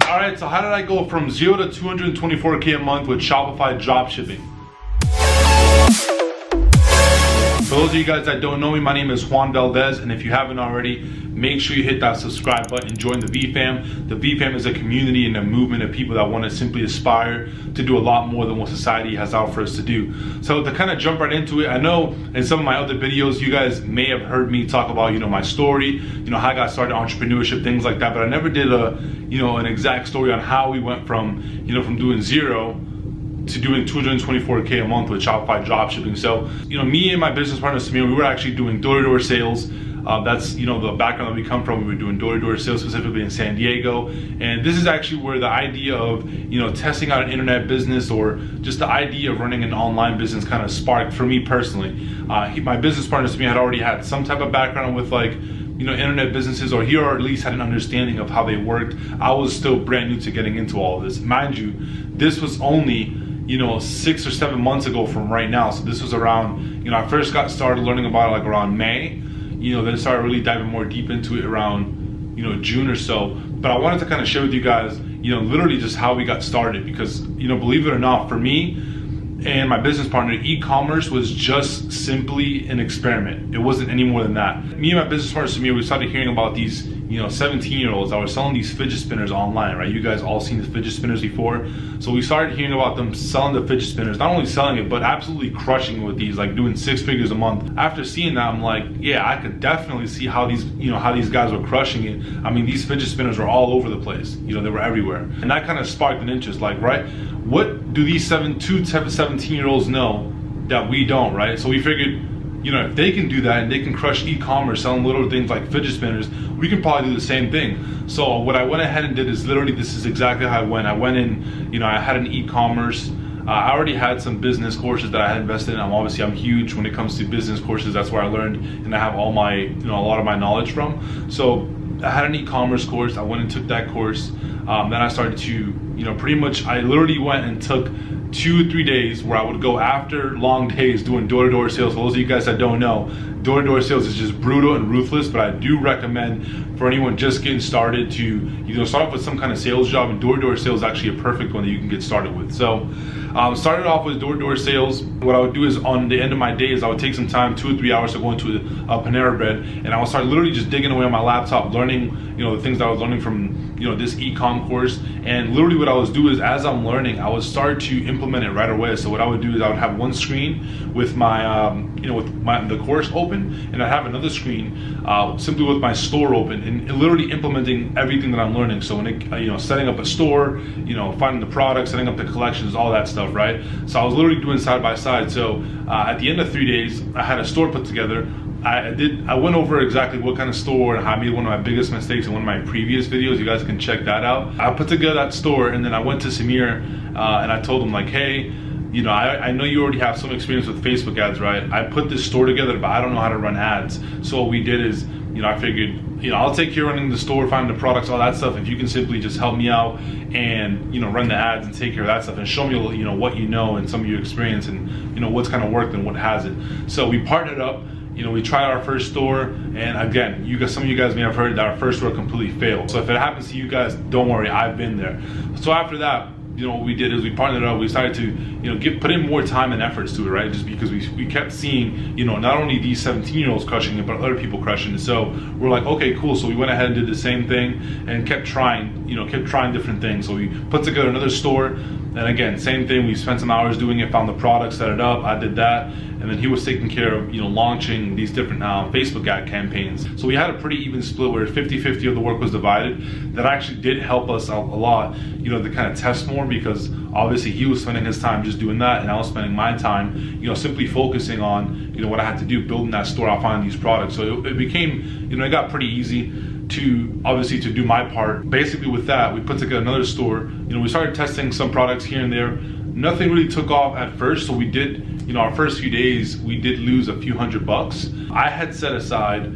All right, so how did I go from 0 to 224K a month with Shopify dropshipping? For those of you guys that don't know me, my name is Juan Valdez, and if you haven't already, make sure you hit that subscribe button and join the VFam. The VFam is a community and a movement of people that want to simply aspire to do a lot more than what society has out for us to do. So to kind of jump right into it, I know in some of my other videos, you guys may have heard me talk about, my story, how I got started entrepreneurship, things like that, but I never did an exact story on how we went from, from doing 0 to doing 224K a month with Shopify dropshipping. So, me and my business partner Samir, we were actually doing door-to-door sales. That's the background that we come from. We were doing door-to-door sales specifically in San Diego, and this is actually where the idea of testing out an internet business or just the idea of running an online business kind of sparked for me personally. My business partner Samir had already had some type of background with internet businesses, or he or at least had an understanding of how they worked. I was still brand new to getting into all of this. Mind you, this was only 6 or 7 months ago from right now. So this was around, I first got started learning about it around May, then started really diving more deep into it around, June or so. But I wanted to kind of share with you guys, literally just how we got started, because, believe it or not, for me and my business partner, e-commerce was just simply an experiment. It wasn't any more than that. Me and my business partner, Samir, we started hearing about these 17-year-olds that were selling these fidget spinners online, right? You guys all seen the fidget spinners before. So we started hearing about them selling the fidget spinners, not only selling it, but absolutely crushing it with these, like doing 6 figures a month. After seeing that, I'm like, yeah, I could definitely see how these, how these guys were crushing it. I mean, these fidget spinners were all over the place. They were everywhere. And that kind of sparked an interest, like, right? What do these 17-year-olds know that we don't, right? So we figured, if they can do that and they can crush e-commerce selling little things like fidget spinners, we can probably do the same thing. So what I went ahead and did is literally, this is exactly how I went. I went in, I had an e-commerce. I already had some business courses that I had invested in. I'm huge when it comes to business courses. That's where I learned and I have all my, a lot of my knowledge from. So I had an e-commerce course. I went and took that course. Then I started to, pretty much, I literally went and took 2 or 3 days where I would go after long days doing door-to-door sales. For those of you guys that don't know, door-to-door sales is just brutal and ruthless, but I do recommend for anyone just getting started to start off with some kind of sales job, and door-to-door sales is actually a perfect one that you can get started with. So started off with door-to-door sales. What I would do is on the end of my days, I would take some time, 2 or 3 hours to go into a Panera Bread, and I would start literally just digging away on my laptop, learning the things that I was learning from this e-com course. And literally what I would do is, as I'm learning, I would start to implement it right away. So what I would do is I would have one screen with my the course open, and I'd have another screen simply with my store open, and literally implementing everything that I'm learning. So when it, setting up a store, finding the products, setting up the collections, all that stuff, right? So I was literally doing side by side. So at the end of 3 days, I had a store put together. I went over exactly what kind of store and how I made one of my biggest mistakes in one of my previous videos. You guys can check that out. I put together that store, and then I went to Samir and I told him, like, hey, I know you already have some experience with Facebook ads, right? I put this store together, but I don't know how to run ads. So what we did is, I figured, I'll take care of running the store, finding the products, all that stuff. If you can simply just help me out and, run the ads and take care of that stuff and show me, what you know and some of your experience and, what's kind of worked and what hasn't. So we partnered up. We tried our first store, and again, some of you guys may have heard that our first store completely failed. So if it happens to you guys, don't worry, I've been there. So after that, what we did is we partnered up. We started to, put in more time and efforts to it, right? Just because we kept seeing, not only these 17-year-olds crushing it, but other people crushing it. So we're like, okay, cool. So we went ahead and did the same thing and kept trying different things. So we put together another store, and again, same thing. We spent some hours doing it, found the product, set it up. I did that, and then he was taking care of, launching these different Facebook ad campaigns. So we had a pretty even split where 50-50 of the work was divided. That actually did help us out a lot, to kind of test more, because obviously he was spending his time just doing that, and I was spending my time, simply focusing on, what I had to do, building that store out, finding these products. So it became, it got pretty easy to obviously to do my part. Basically with that, we put together another store. We started testing some products here and there. Nothing really took off at first, so we did, our first few days, we did lose a few $100. I had set aside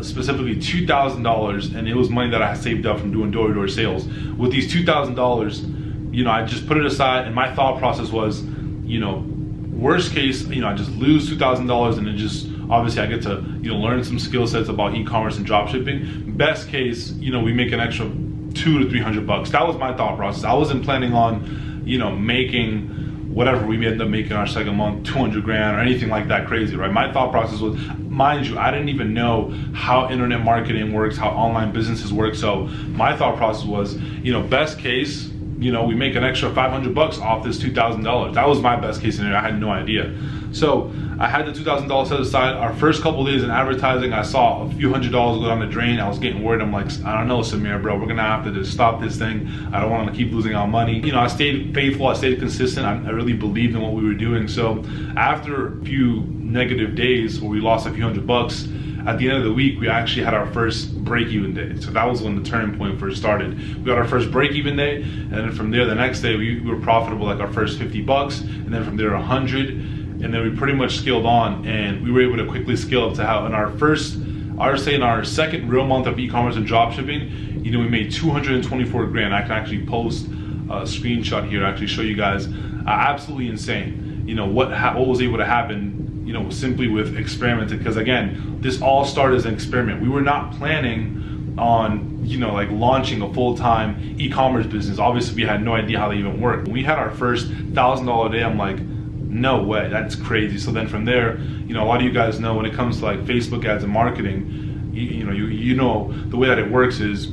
specifically $2,000, and it was money that I had saved up from doing door-to-door sales. With these $2,000, I just put it aside, and my thought process was, worst case, I just lose $2,000, and it just, obviously I get to, learn some skill sets about e-commerce and dropshipping. Best case, we make an extra $200 to $300. That was my thought process. I wasn't planning on, you know, making whatever we ended up making our second month, 200 grand or anything like that crazy, right? My thought process was, mind you, I didn't even know how internet marketing works, how online businesses work. So my thought process was, you know, best case, you know, we make an extra $500 off this $2,000. That was my best case scenario. I had no idea. So I had the $2,000 set aside. Our first couple of days in advertising, I saw a few $100s go down the drain. I was getting worried. I'm like, I don't know, Samir, bro, we're gonna have to just stop this thing. I don't want to keep losing our money. You know, I stayed faithful, I stayed consistent. I really believed in what we were doing. So after a few negative days where we lost a few $100, at the end of the week, we actually had our first break-even day. So that was when the turning point first started. We got our first break-even day, and then from there, the next day, we were profitable, like our first $50, and then from there, 100, and then we pretty much scaled on, and we were able to quickly scale up to how in our first, I would say in our second real month of e-commerce and dropshipping, you know, we made 224 grand. I can actually post a screenshot here, actually show you guys. Absolutely insane. You know, what was able to happen, you know, simply with experimenting, because again, this all started as an experiment. We were not planning on, you know, like launching a full-time e-commerce business. Obviously, we had no idea how they even worked. When we had our first $1,000 day, I'm like, no way, that's crazy. So then from there, you know, a lot of you guys know when it comes to like Facebook ads and marketing, you know the way that it works is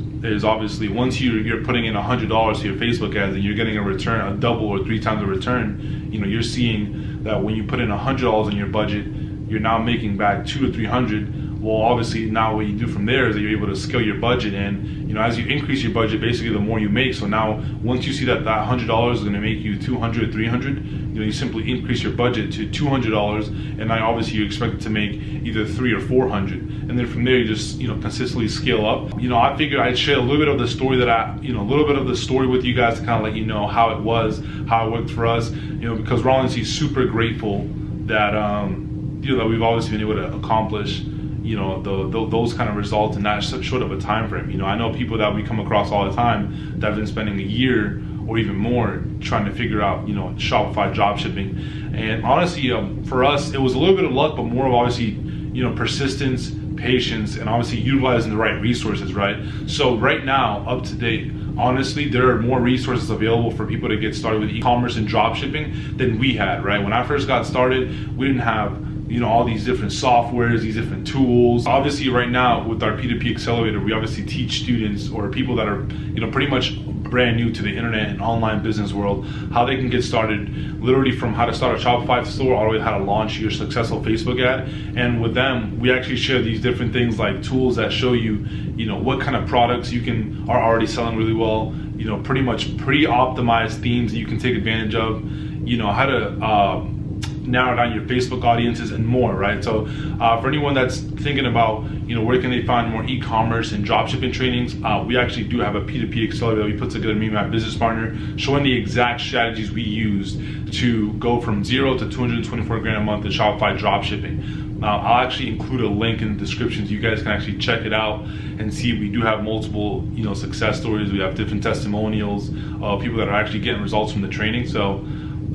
obviously once you're putting in $100 to your Facebook ads and you're getting a return, a double or 3 times the return, you know, you're seeing that when you put in $100 in your budget, you're now making back 200 to 300. Well, obviously now what you do from there is that you're able to scale your budget, and you know, as you increase your budget, basically the more you make. So now once you see that $100 is going to make you 200, 300, you know, you simply increase your budget to $200, and now obviously you expect it to make either 300 or 400, and then from there you just, you know, consistently scale up. You know, I figured I'd share a little bit of the story with you guys to kind of let you know how it was, how it worked for us. You know, because we're honestly super grateful that you know, that we've always been able to accomplish, you know, those kind of results in that short of a time frame. You know, I know people that we come across all the time that have been spending a year or even more trying to figure out, you know, Shopify dropshipping. And honestly, for us, it was a little bit of luck, but more of obviously, you know, persistence, patience, and obviously utilizing the right resources, right? So right now, up to date, honestly, there are more resources available for people to get started with e-commerce and dropshipping than we had, right? When I first got started, we didn't have, you know, all these different softwares, these different tools. Obviously right now with our P2P accelerator, we obviously teach students or people that are, you know, pretty much brand new to the internet and online business world, how they can get started, literally from how to start a Shopify store all the way to how to launch your successful Facebook ad. And with them, we actually share these different things like tools that show you, you know, what kind of products are already selling really well, you know, pretty much pre-optimized themes that you can take advantage of, you know, how to narrow down your Facebook audiences and more, right? So for anyone that's thinking about, you know, where can they find more e-commerce and dropshipping trainings, we actually do have a P2P accelerator that we put together, me and my business partner, showing the exact strategies we used to go from 0 to 224 grand a month in Shopify dropshipping. I'll actually include a link in the description so you guys can actually check it out and see. We do have multiple, you know, success stories. We have different testimonials of people that are actually getting results from the training. So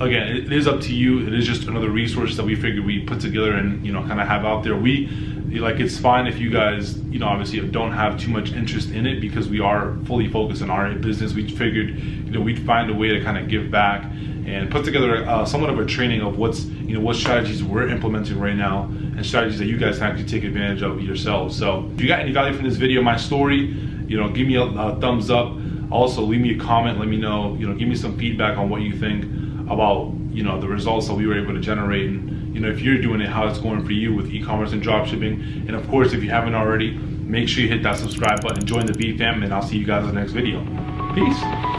again, it is up to you. It is just another resource that we figured we put together and, you know, kind of have out there. It's fine if you guys, you know, obviously don't have too much interest in it because we are fully focused on our business. We figured, you know, we'd find a way to kind of give back and put together somewhat of a training of what strategies we're implementing right now and strategies that you guys can actually take advantage of yourselves. So if you got any value from this video, my story, you know, give me a thumbs up. Also, leave me a comment. Let me know, you know, give me some feedback on what you think about, you know, the results that we were able to generate, and, you know, if you're doing it, how it's going for you with e-commerce and dropshipping. And of course, if you haven't already, make sure you hit that subscribe button, join the V fam, and I'll see you guys in the next video. Peace.